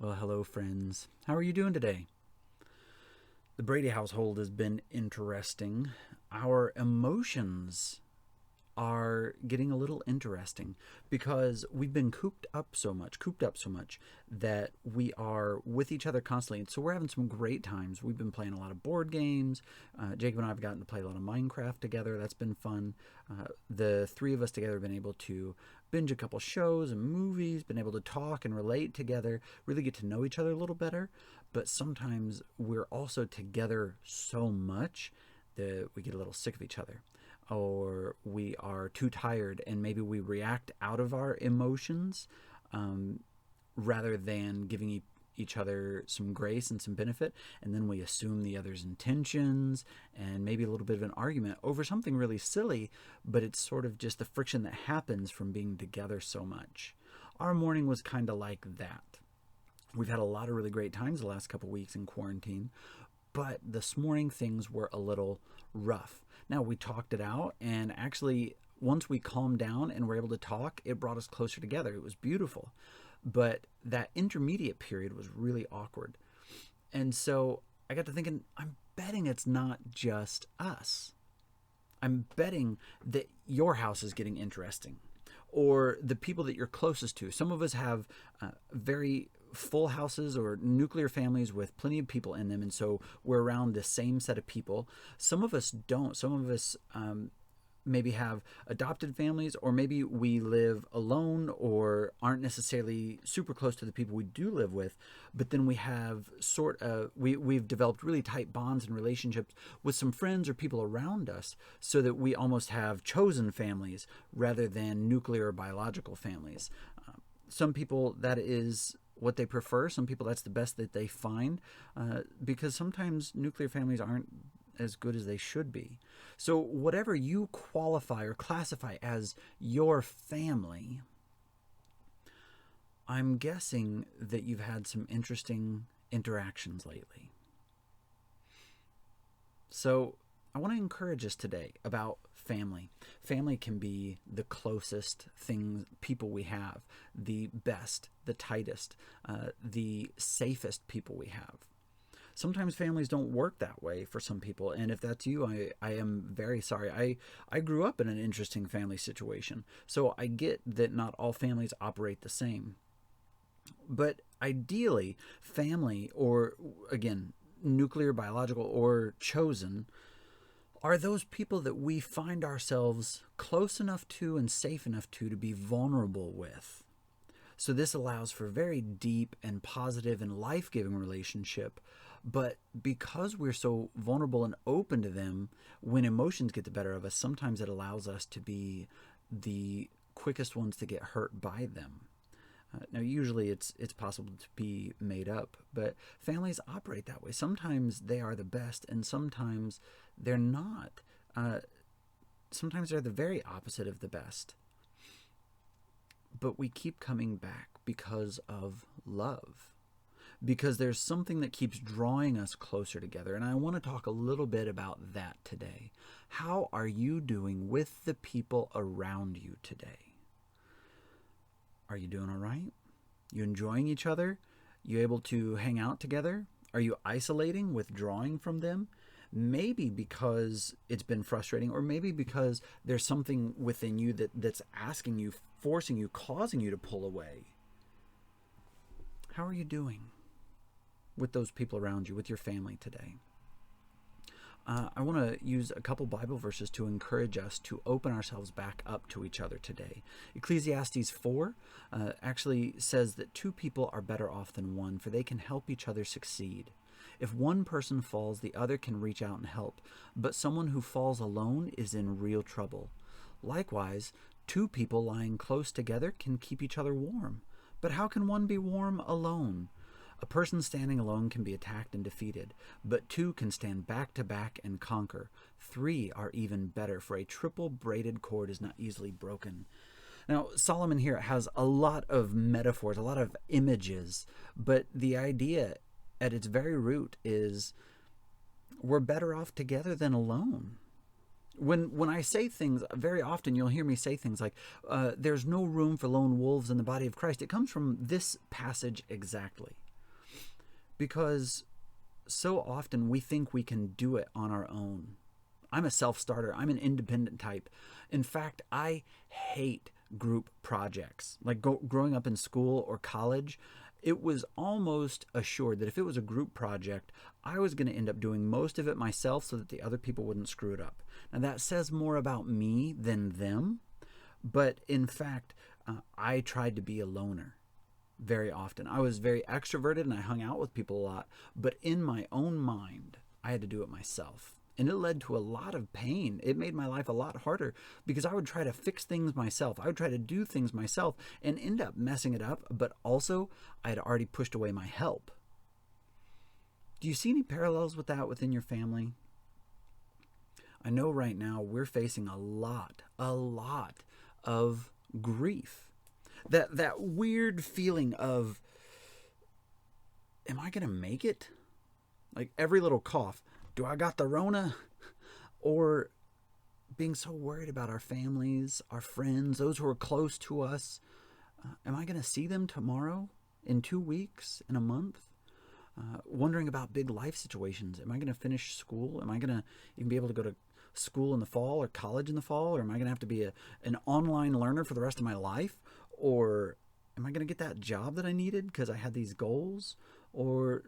Well, hello, friends. How are you doing today? The Brady household has been interesting. Our emotions are getting a little interesting because we've been cooped up so much that we are with each other constantly. And so we're having some great times. We've been playing a lot of board games. Jacob and I have gotten to play a lot of Minecraft together. That's been fun. The three of us together have been able to binge a couple shows and movies, been able to talk and relate together, really get to know each other a little better. But sometimes we're also together so much that we get a little sick of each other, or we are too tired and maybe we react out of our emotions, um, rather than giving each other some grace and some benefit, and then we assume the other's intentions and maybe a little bit of an argument over something really silly, but it's sort of just the friction that happens from being together so much. Our morning was kind of like that. We've had a lot of really great times the last couple weeks in quarantine, but this morning things were a little rough. Now, we talked it out, and actually, once we calmed down and were able to talk, it brought us closer together. It was beautiful. But that intermediate period was really awkward. And so I got to thinking, I'm betting it's not just us. I'm betting that your house is getting interesting, or the people that you're closest to. Some of us have very full houses or nuclear families with plenty of people in them, and so we're around the same set of people. Some of us don't. Some of us maybe have adopted families, or maybe we live alone or aren't necessarily super close to the people we do live with, but then we have we've developed really tight bonds and relationships with some friends or people around us, so that we almost have chosen families rather than nuclear or biological families. Some people, that is what they prefer. Some people, that's the best that they find, because sometimes nuclear families aren't as good as they should be. So whatever you qualify or classify as your family, I'm guessing that you've had some interesting interactions lately. So I want to encourage us today about family. Family can be the closest things, people we have, the best, the tightest, the safest people we have. Sometimes families don't work that way for some people, and if that's you, I am very sorry. I grew up in an interesting family situation, so I get that not all families operate the same. But ideally, family, or again, nuclear, biological, or chosen, are those people that we find ourselves close enough to and safe enough to be vulnerable with. So this allows for very deep and positive and life-giving relationship. But because we're so vulnerable and open to them, when emotions get the better of us, sometimes it allows us to be the quickest ones to get hurt by them. Now, usually it's possible to be made up, but families operate that way. Sometimes they are the best, and sometimes they're not. Sometimes they're the very opposite of the best. But we keep coming back because of love, because there's something that keeps drawing us closer together. And I want to talk a little bit about that today. How are you doing with the people around you today? Are you doing all right? You enjoying each other? You able to hang out together? Are you isolating, withdrawing from them? Maybe because it's been frustrating, or maybe because there's something within you that's asking you, forcing you, causing you to pull away. How are you doing with those people around you, with your family today? I want to use a couple Bible verses to encourage us to open ourselves back up to each other today. Ecclesiastes 4 actually says that two people are better off than one, for they can help each other succeed. If one person falls, the other can reach out and help, but someone who falls alone is in real trouble. Likewise, two people lying close together can keep each other warm. But how can one be warm alone? A person standing alone can be attacked and defeated, but two can stand back to back and conquer. Three are even better, for a triple braided cord is not easily broken. Now, Solomon here has a lot of metaphors, a lot of images, but the idea at its very root is we're better off together than alone. When I say things, very often you'll hear me say things like, there's no room for lone wolves in the body of Christ. It comes from this passage exactly. because so often we think we can do it on our own. I'm a self-starter. I'm an independent type. In fact, I hate group projects. Like growing up in school or college, it was almost assured that if it was a group project, I was going to end up doing most of it myself so that the other people wouldn't screw it up. Now, that says more about me than them, but in fact, I tried to be a loner very often. I was very extroverted and I hung out with people a lot, but in my own mind, I had to do it myself. And it led to a lot of pain. It made my life a lot harder because I would try to fix things myself. I would try to do things myself and end up messing it up, but also I had already pushed away my help. Do you see any parallels with that within your family? I know right now we're facing a lot of grief. That weird feeling of, am I going to make it? Like every little cough, do I got the Rona? Or being so worried about our families, our friends, those who are close to us. Am I going to see them tomorrow, in 2 weeks, in a month? Wondering about big life situations. Am I going to finish school? Am I going to even be able to go to school in the fall or college in the fall? Or am I going to have to be an online learner for the rest of my life? Or am I going to get that job that I needed because I had these goals? Or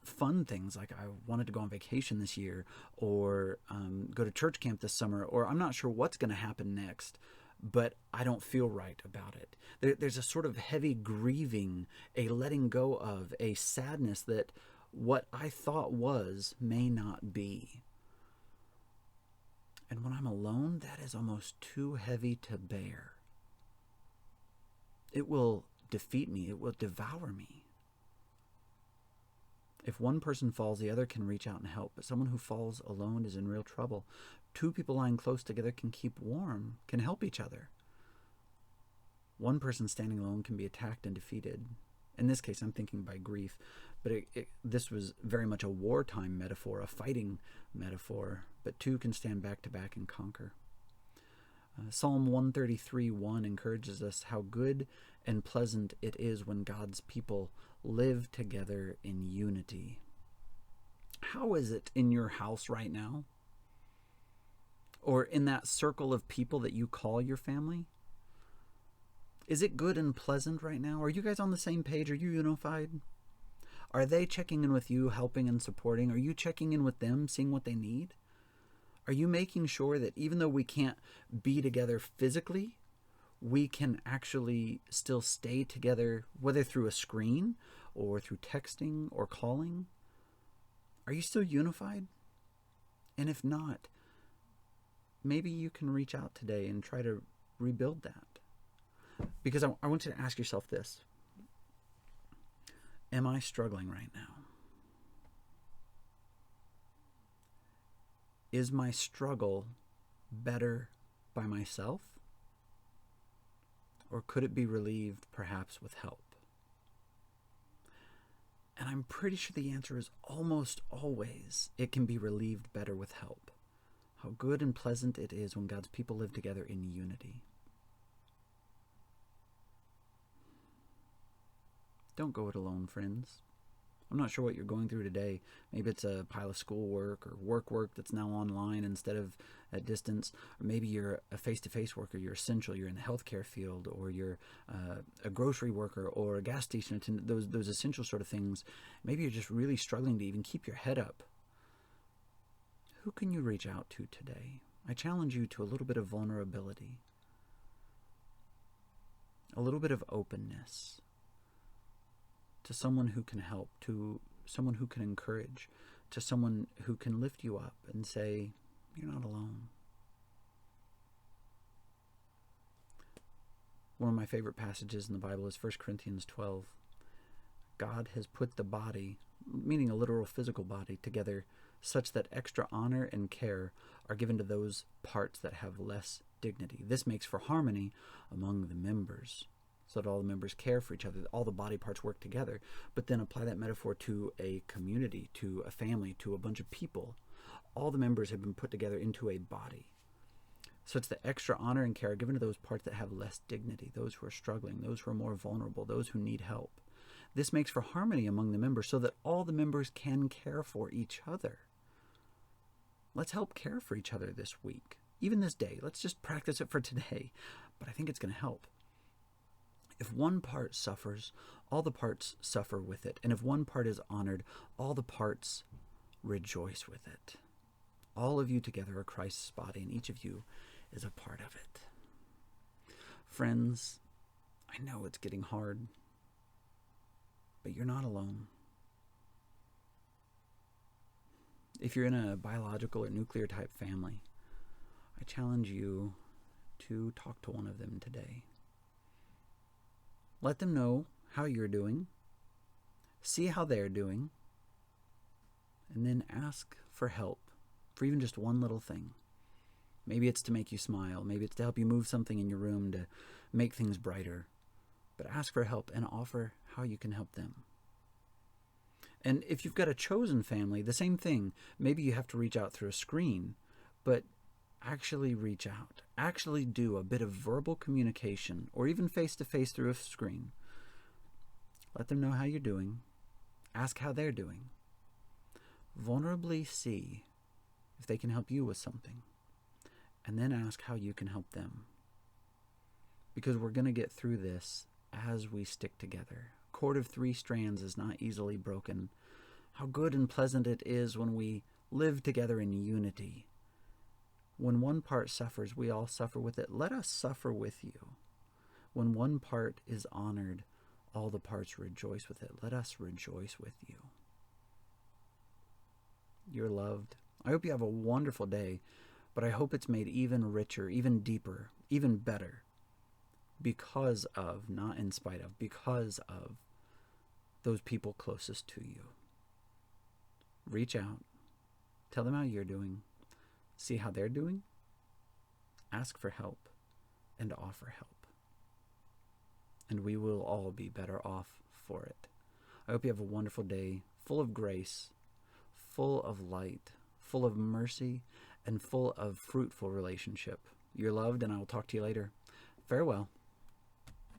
fun things like I wanted to go on vacation this year, or go to church camp this summer, or I'm not sure what's going to happen next, but I don't feel right about it. There's a sort of heavy grieving, a letting go of, a sadness that what I thought was may not be. And when I'm alone, that is almost too heavy to bear. It will defeat me. It will devour me. If one person falls, the other can reach out and help, but someone who falls alone is in real trouble. Two people lying close together can keep warm, can help each other. One person standing alone can be attacked and defeated. In this case, I'm thinking by grief, but this was very much a wartime metaphor, a fighting metaphor, but two can stand back to back and conquer. Psalm 133:1 encourages us how good and pleasant it is when God's people live together in unity. How is it in your house right now? Or in that circle of people that you call your family? Is it good and pleasant right now? Are you guys on the same page? Are you unified? Are they checking in with you, helping and supporting? Are you checking in with them, seeing what they need? Are you making sure that even though we can't be together physically, we can actually still stay together, whether through a screen or through texting or calling? Are you still unified? And if not, maybe you can reach out today and try to rebuild that. Because I want you to ask yourself this. Am I struggling right now? Is my struggle better by myself? Or could it be relieved perhaps with help? And I'm pretty sure the answer is almost always it can be relieved better with help. How good and pleasant it is when God's people live together in unity. Don't go it alone, friends. I'm not sure what you're going through today. Maybe it's a pile of schoolwork or work that's now online instead of at distance. Or maybe you're a face-to-face worker. You're essential. You're in the healthcare field, or you're a grocery worker or a gas station attendant. Those essential sort of things. Maybe you're just really struggling to even keep your head up. Who can you reach out to today? I challenge you to a little bit of vulnerability, a little bit of openness, to someone who can help, to someone who can encourage, to someone who can lift you up and say, you're not alone. One of my favorite passages in the Bible is 1 Corinthians 12. God has put the body, meaning a literal physical body, together such that extra honor and care are given to those parts that have less dignity. This makes for harmony among the members, so that all the members care for each other, all the body parts work together. But then apply that metaphor to a community, to a family, to a bunch of people. All the members have been put together into a body. So it's the extra honor and care given to those parts that have less dignity, those who are struggling, those who are more vulnerable, those who need help. This makes for harmony among the members so that all the members can care for each other. Let's help care for each other this week, even this day. Let's just practice it for today, but I think it's going to help. If one part suffers, all the parts suffer with it. And if one part is honored, all the parts rejoice with it. All of you together are Christ's body, and each of you is a part of it. Friends, I know it's getting hard, but you're not alone. If you're in a biological or nuclear type family, I challenge you to talk to one of them today. Let them know how you're doing, see how they're doing, and then ask for help for even just one little thing. Maybe it's to make you smile. Maybe it's to help you move something in your room to make things brighter. But ask for help and offer how you can help them. And if you've got a chosen family, the same thing. Maybe you have to reach out through a screen, but actually reach out. Actually do a bit of verbal communication, or even face-to-face through a screen. Let them know how you're doing. Ask how they're doing. Vulnerably see if they can help you with something. And then ask how you can help them. Because we're going to get through this as we stick together. A cord of 3 strands is not easily broken. How good and pleasant it is when we live together in unity. When one part suffers, we all suffer with it. Let us suffer with you. When one part is honored, all the parts rejoice with it. Let us rejoice with you. You're loved. I hope you have a wonderful day, but I hope it's made even richer, even deeper, even better because of, not in spite of, because of those people closest to you. Reach out. Tell them how you're doing. See how they're doing. Ask for help and offer help. And we will all be better off for it. I hope you have a wonderful day, full of grace, full of light, full of mercy, and full of fruitful relationship. You're loved, and I will talk to you later. Farewell.